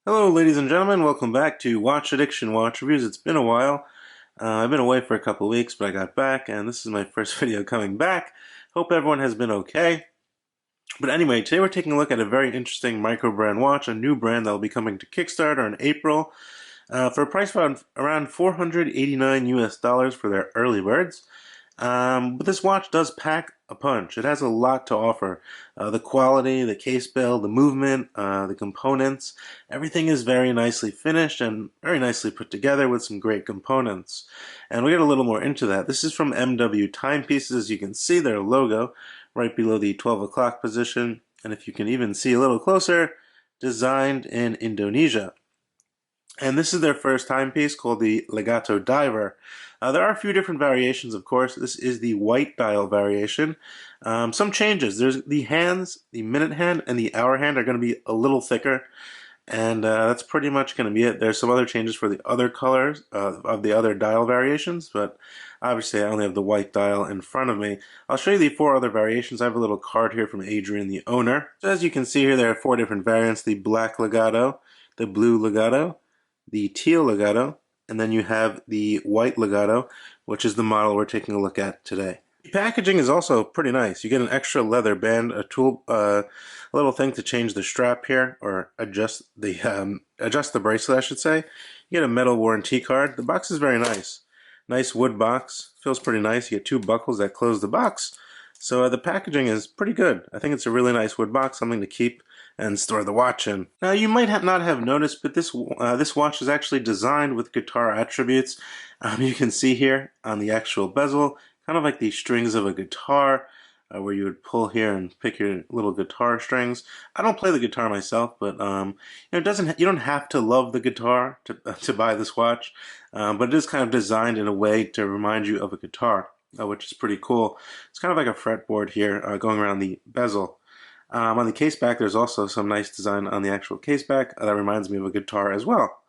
Hello, ladies and gentlemen. Welcome back to Watch Addiction Watch Reviews. It's been a while. I've been away for a couple weeks, but I got back, and this is my first video coming back. Hope everyone has been okay. But anyway, today we're taking a look at a very interesting micro brand watch, a new brand that will be coming to Kickstarter in April for a price of around 489 US dollars for their early birds. But this watch does pack a punch. It has a lot to offer. The quality, the case build, the movement, the components, everything is very nicely finished and very nicely put together with some great components. And we'll get a little more into that. This is from Timepieces. As you can see their logo right below the 12 o'clock position. And if you can even see a little closer, designed in Indonesia. And this is their first timepiece called the LegatoDiver. There are a few different variations, of course. This is the white dial variation. Some changes. There's the hands, the minute hand, and the hour hand are going to be a little thicker. And that's pretty much going to be it. There's some other changes for the other colors of the other dial variations, but obviously I only have the white dial in front of me. I'll show you the four other variations. I have a little card here from Adrian, the owner. So as you can see here, there are four different variants: the black legato, the blue legato, the teal legato, and then you have the white legato, which is the model we're taking a look at today. The packaging is also pretty nice. You get an extra leather band, a tool, a little thing to change the strap here, or adjust the bracelet, I should say. You get a metal warranty card. The box is very nice. Nice wood box. Feels pretty nice. You get two buckles that close the box. So the packaging is pretty good. I think it's a really nice wood box, something to keep and store the watch in. Now you might not have noticed, but this watch is actually designed with guitar attributes. You can see here on the actual bezel, kind of like the strings of a guitar, where you would pull here and pick your little guitar strings. I don't play the guitar myself, but it doesn't. You don't have to love the guitar to buy this watch, but it is kind of designed in a way to remind you of a guitar, which is pretty cool. It's kind of like a fretboard here going around the bezel. On the case back, there's also some nice design on the actual case back that reminds me of a guitar as well.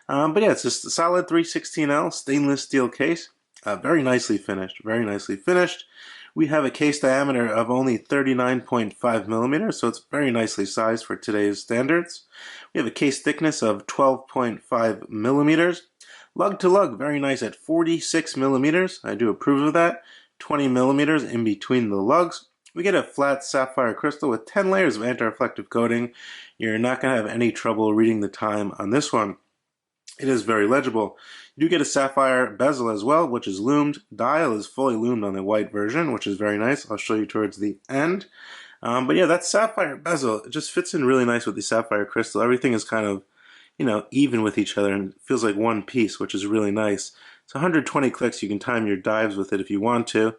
But yeah, it's just a solid 316L stainless steel case. Very nicely finished, very nicely finished. We have a case diameter of only 39.5 millimeters, so it's very nicely sized for today's standards. We have a case thickness of 12.5 millimeters. Lug to lug, very nice at 46 millimeters. I do approve of that. 20 millimeters in between the lugs. We get a flat sapphire crystal with 10 layers of anti-reflective coating. You're not going to have any trouble reading the time on this one. It is very legible. You do get a sapphire bezel as well, which is loomed. Dial is fully loomed on the white version, which is very nice. I'll show you towards the end. But yeah, that sapphire bezel, it just fits in really nice with the sapphire crystal. Everything is kind of, even with each other and feels like one piece, which is really nice. It's 120 clicks. You can time your dives with it if you want to.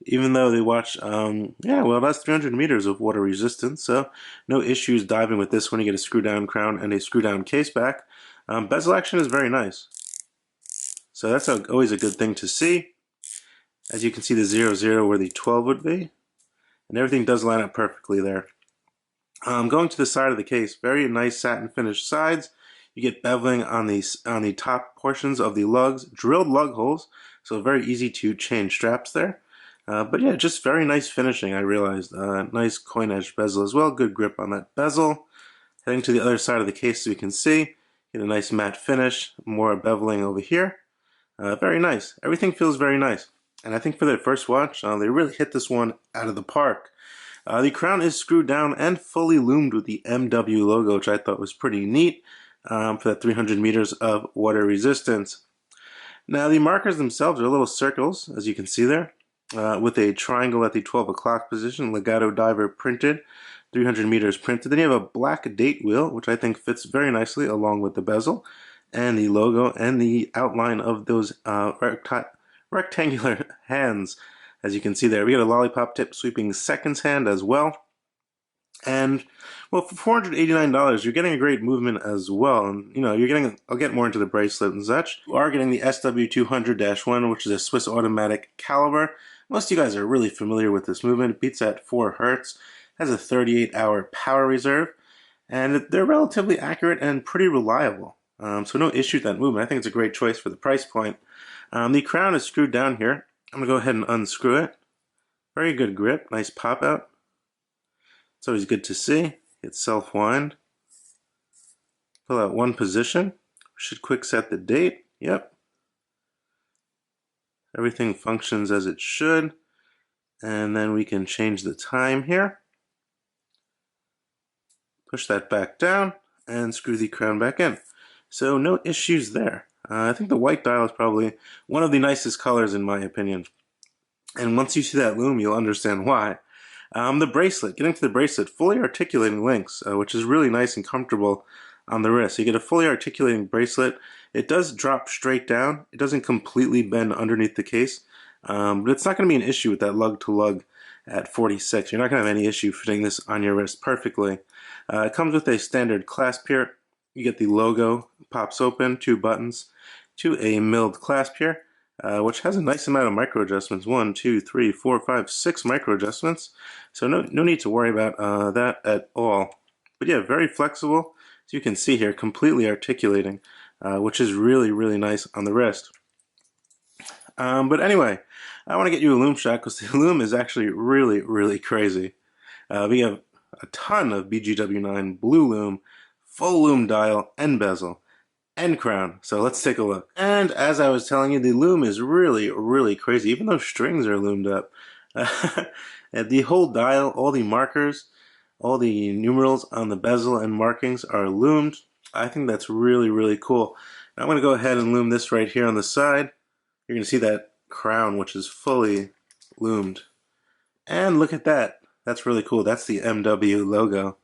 Even though they watch, that's 300 meters of water resistance, so no issues diving with this one. You get a screw down crown and a screw down case back. Bezel action is very nice, so that's always a good thing to see. As you can see, the 00 where the 12 would be, and everything does line up perfectly there. Going to the side of the case, very nice satin finished sides. You get beveling on the top portions of the lugs, drilled lug holes, so very easy to change straps there. But yeah, just very nice finishing, I realized. Nice coin edge bezel as well. Good grip on that bezel. Heading to the other side of the case, so you can see, get a nice matte finish. More beveling over here. Very nice. Everything feels very nice. And I think for their first watch, they really hit this one out of the park. The crown is screwed down and fully loomed with the MW logo, which I thought was pretty neat for that 300 meters of water resistance. Now the markers themselves are little circles, as you can see there. With a triangle at the 12 o'clock position, LegatoDiver printed, 300 meters printed. Then you have a black date wheel, which I think fits very nicely along with the bezel and the logo and the outline of those rectangular hands, as you can see there. We got a lollipop tip sweeping seconds hand as well. And well, for $489, you're getting a great movement as well. And you're getting, I'll get more into the bracelet and such. You are getting the SW200-1, which is a Swiss automatic caliber. Most of you guys are really familiar with this movement. It beats at 4 Hertz, has a 38-hour power reserve, and they're relatively accurate and pretty reliable. So no issue with that movement. I think it's a great choice for the price point. The crown is screwed down here. I'm going to go ahead and unscrew it. Very good grip, nice pop out. It's always good to see. It's self-wind. pull out one position. Should quick set the date. Yep. Everything functions as it should. And then we can change the time here. Push that back down and screw the crown back in. So no issues there. I think the white dial is probably one of the nicest colors in my opinion. And once you see that loom, you'll understand why. The bracelet, getting to the bracelet, fully articulating links, which is really nice and comfortable on the wrist. So you get a fully articulating bracelet. It does drop straight down. It doesn't completely bend underneath the case, but it's not going to be an issue with that lug to lug at 46. You're not going to have any issue fitting this on your wrist perfectly. It comes with a standard clasp here. You get the logo, pops open, 2 buttons, to a milled clasp here, which has a nice amount of micro adjustments. 1, 2, 3, 4, 5, 6 micro adjustments. So no need to worry about that at all. But yeah, very flexible. As you can see here, completely articulating, which is really nice on the wrist. But anyway, I want to get you a loom shot because the loom is actually really crazy. We have a ton of BGW9 blue loom, full loom dial and bezel and crown. So let's take a look. And as I was telling you, the loom is really crazy, even though strings are loomed up. And the whole dial, all the markers, all the numerals on the bezel and markings are loomed. I think that's really cool. Now I'm going to go ahead and loom this right here on the side. You're going to see that crown, which is fully loomed. And look at that. That's really cool. That's the MW logo.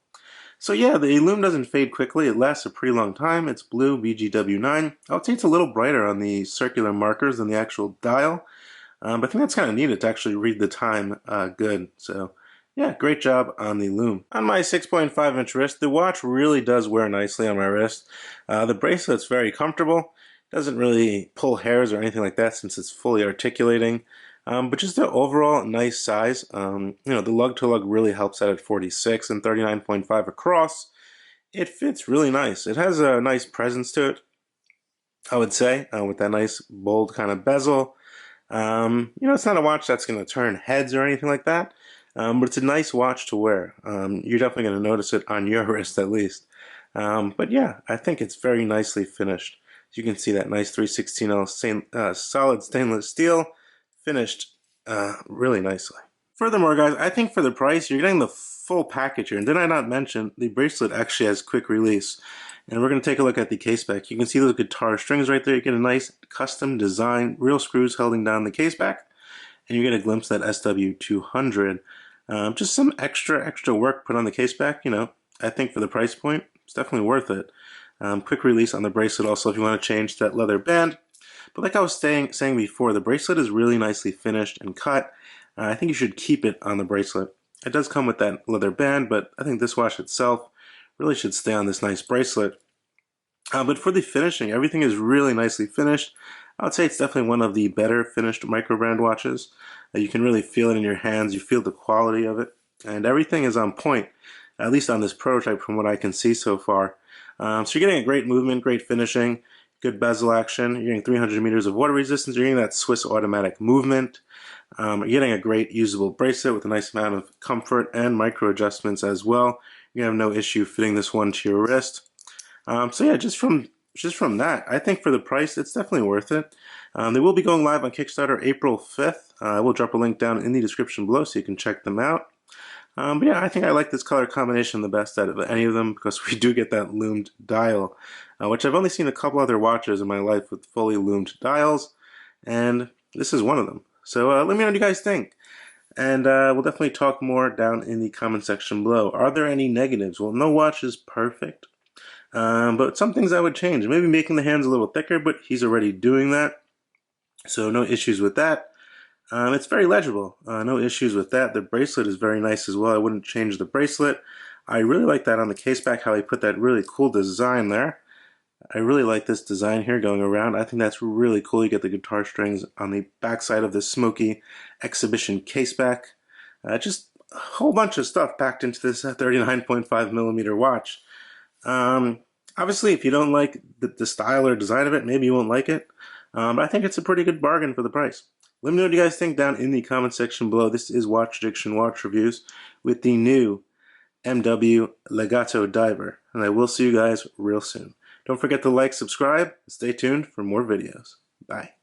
So yeah, the loom doesn't fade quickly. It lasts a pretty long time. It's blue BGW9. I would say it's a little brighter on the circular markers than the actual dial. But I think that's kind of needed to actually read the time good. So yeah, great job on the loom. On my 6.5-inch wrist, the watch really does wear nicely on my wrist. The bracelet's very comfortable. Doesn't really pull hairs or anything like that since it's fully articulating. But just the overall nice size. You know, the lug to lug really helps out at 46 and 39.5 across. It fits really nice. It has a nice presence to it, I would say, with that nice bold kind of bezel. You know, it's not a watch that's going to turn heads or anything like that, but it's a nice watch to wear. You're definitely going to notice it on your wrist at least. But yeah, I think it's very nicely finished. You can see that nice 316L solid stainless steel finished really nicely. Furthermore, guys, I think for the price, you're getting the full package here. And did I not mention the bracelet actually has quick release? And we're going to take a look at the case back. You can see those guitar strings right there. You get a nice custom design, real screws holding down the case back. And you get a glimpse of that SW200. Just some extra work put on the case back. You know, I think for the price point, it's definitely worth it. Quick release on the bracelet also if you want to change that leather band. But like I was saying before, the bracelet is really nicely finished and cut. I think you should keep it on the bracelet. It does come with that leather band, but I think this watch itself really should stay on this nice bracelet. But for the finishing, everything is really nicely finished. I would say it's definitely one of the better finished micro brand watches. You can really feel it in your hands. You feel the quality of it. And everything is on point, at least on this prototype from what I can see so far. So you're getting a great movement, great finishing, good bezel action. You're getting 300 meters of water resistance. You're getting that Swiss automatic movement. You're getting a great usable bracelet with a nice amount of comfort and micro adjustments as well. You have no issue fitting this one to your wrist. So yeah, just from that, I think for the price, it's definitely worth it. They will be going live on Kickstarter April 5th. I will drop a link down in the description below so you can check them out. But yeah, I think I like this color combination the best out of any of them because we do get that loomed dial, which I've only seen a couple other watches in my life with fully loomed dials, and this is one of them. So let me know what you guys think. And we'll definitely talk more down in the comment section below. Are there any negatives? Well, no watch is perfect. But some things I would change. Maybe making the hands a little thicker, but he's already doing that. So no issues with that. It's very legible. No issues with that. The bracelet is very nice as well. I wouldn't change the bracelet. I really like that on the case back, how he put that really cool design there. I really like this design here going around. I think that's really cool. You get the guitar strings on the backside of this smoky exhibition case back. Just a whole bunch of stuff packed into this 39.5 millimeter watch. Obviously, if you don't like the style or design of it, maybe you won't like it. But I think it's a pretty good bargain for the price. Let me know what you guys think down in the comment section below. This is Watch Addiction Watch Reviews with the new LegatoDiver, and I will see you guys real soon. Don't forget to like, subscribe, and stay tuned for more videos. Bye.